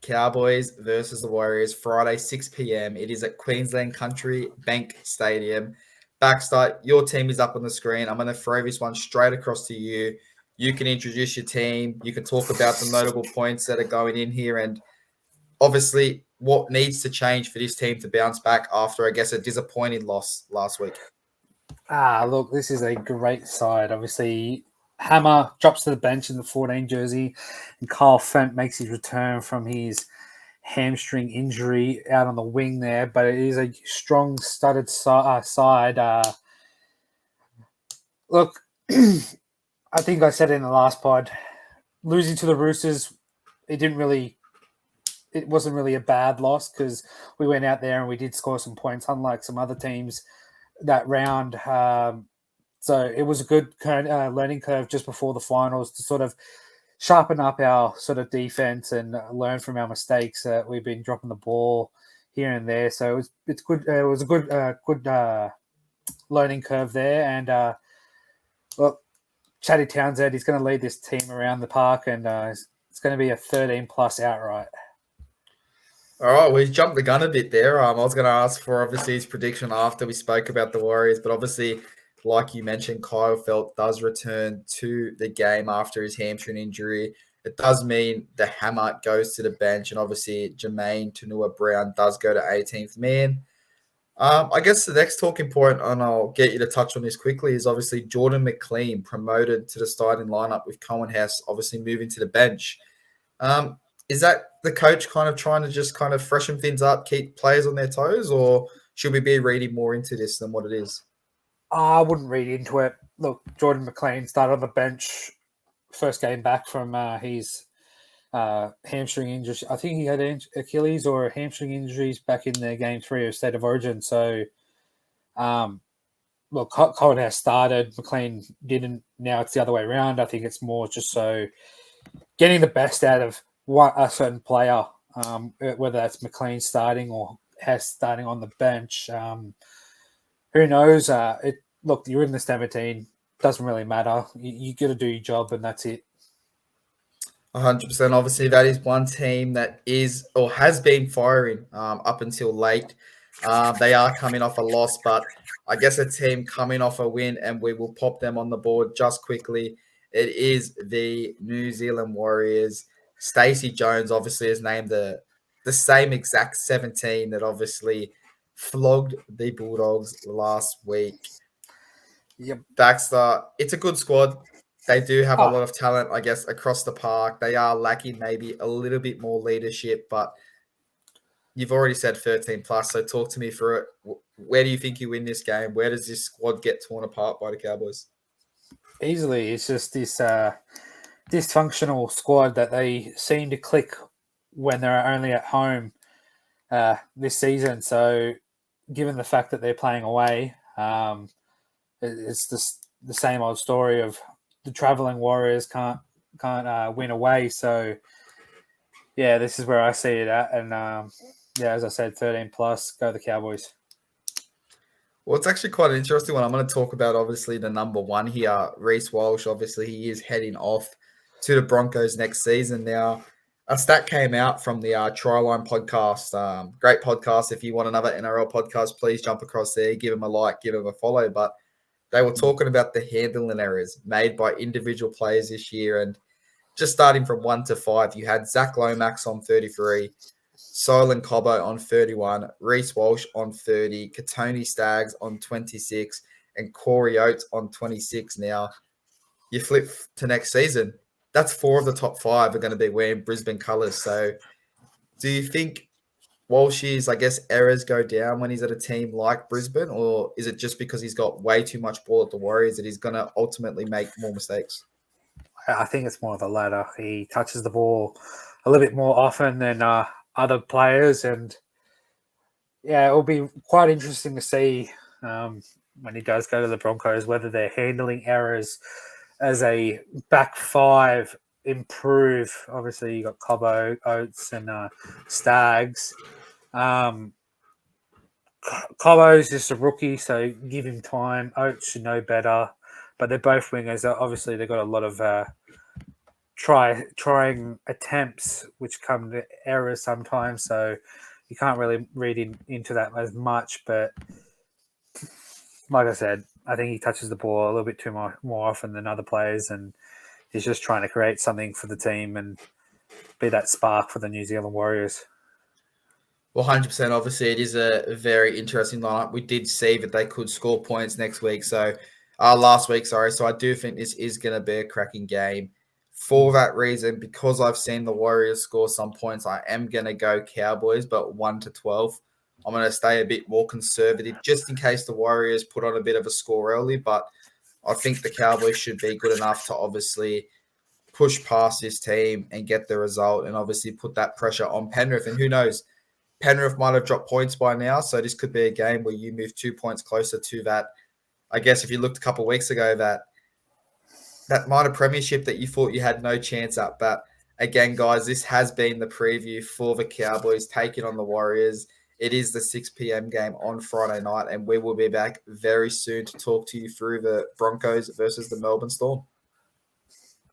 Cowboys versus the Warriors, Friday, 6 p.m. It is at Queensland Country Bank Stadium. Baxter, your team is up on the screen. I'm going to throw this one straight across to you. You can introduce your team. You can talk about the notable points that are going in here and obviously what needs to change for this team to bounce back after, I guess, a disappointing loss last week. Look, this is a great side. Obviously, Hammer drops to the bench in the 14 jersey, and Kyle Fent makes his return from his hamstring injury out on the wing there. But it is a strong, studded side. Look, I think I said it in the last pod, losing to the Roosters, it wasn't really a bad loss because we went out there and we did score some points, unlike some other teams that round. So it was a good learning curve just before the finals to sort of sharpen up our sort of defense and learn from our mistakes. We've been dropping the ball here and there, so it's good. It was a good learning curve there. And look, Chatty Townsend, he's going to lead this team around the park, and it's going to be a 13+ outright. All right, we jumped the gun a bit there. I was going to ask for obviously his prediction after we spoke about the Warriors, but obviously, like you mentioned, Kyle Felt does return to the game after his hamstring injury. It does mean the Hammer goes to the bench, and obviously Jermaine Tunua-Brown does go to 18th man. I guess the next talking point, and I'll get you to touch on this quickly, is obviously Jordan McLean promoted to the starting lineup with Cohen Hess obviously moving to the bench. Is that the coach kind of trying to just kind of freshen things up, keep players on their toes, or should we be reading more into this than what it is? I wouldn't read into it. Look, Jordan McLean started on the bench first game back from his hamstring injury. I think he had Achilles or hamstring injuries back in the game 3 of State of Origin. So, look, Colin has started. McLean didn't. Now it's the other way around. I think it's more just so getting the best out of a certain player, whether that's McLean starting or Hess starting on the bench. Who knows? Look, you're in the 17. Doesn't really matter. You got to do your job, and that's it. 100%. Obviously, that is one team that is or has been firing up until late. They are coming off a loss, but I guess a team coming off a win, and we will pop them on the board just quickly. It is the New Zealand Warriors. Stacey Jones obviously has named the same exact 17 that obviously flogged the Bulldogs last week. Yep. Baxter, it's a good squad. They do have a lot of talent, I guess, across the park. They are lacking maybe a little bit more leadership, but you've already said 13+, so talk to me through it. Where do you think you win this game? Where does this squad get torn apart by the Cowboys? Easily. It's just this dysfunctional squad that they seem to click when they're only at home this season. So given the fact that they're playing away, it's just the same old story of the traveling Warriors can't win away. So yeah, this is where I see it at. And as I said, 13+, go the Cowboys. Well, it's actually quite an interesting one. I'm going to talk about, obviously, the number one here, Reece Walsh. Obviously, he is heading off to the Broncos next season. Now, a stat came out from the Tryline podcast. Great podcast. If you want another NRL podcast, please jump across there, give them a like, give them a follow. But they were talking about the handling errors made by individual players this year. And just starting from 1 to 5, you had Zach Lomax on 33, Solon Cobbo on 31, Reece Walsh on 30, Katoni Staggs on 26, and Corey Oates on 26. Now, you flip to next season, that's 4 of the top 5 are going to be wearing Brisbane colours. So do you think Walsh's, I guess, errors go down when he's at a team like Brisbane, or is it just because he's got way too much ball at the Warriors that he's going to ultimately make more mistakes? I think it's more of the latter. He touches the ball a little bit more often than other players, and yeah, it'll be quite interesting to see when he does go to the Broncos whether their handling errors as a back 5 improve. Obviously, you got Cobbo, Oates, and Staggs. Cobbo's just a rookie, so give him time. Oates should know better, but they're both wingers. Obviously, they've got a lot of trying attempts, which come to errors sometimes. So you can't really read into that as much. But like I said, I think he touches the ball a little bit too more often than other players, and he's just trying to create something for the team and be that spark for the New Zealand Warriors. Well, 100%. Obviously, it is a very interesting lineup. We did see that they could score points next week. Last week, sorry. So I do think this is going to be a cracking game. For that reason, because I've seen the Warriors score some points, I am going to go Cowboys, but 1-12. I'm going to stay a bit more conservative just in case the Warriors put on a bit of a score early. But I think the Cowboys should be good enough to obviously push past this team and get the result and obviously put that pressure on Penrith. And who knows? Penrith might have dropped points by now, so this could be a game where you move 2 points closer to that. I guess if you looked a couple of weeks ago, that minor premiership that you thought you had no chance at. But again, guys, this has been the preview for the Cowboys taking on the Warriors. It is the 6 p.m. game on Friday night, and we will be back very soon to talk to you through the Broncos versus the Melbourne Storm.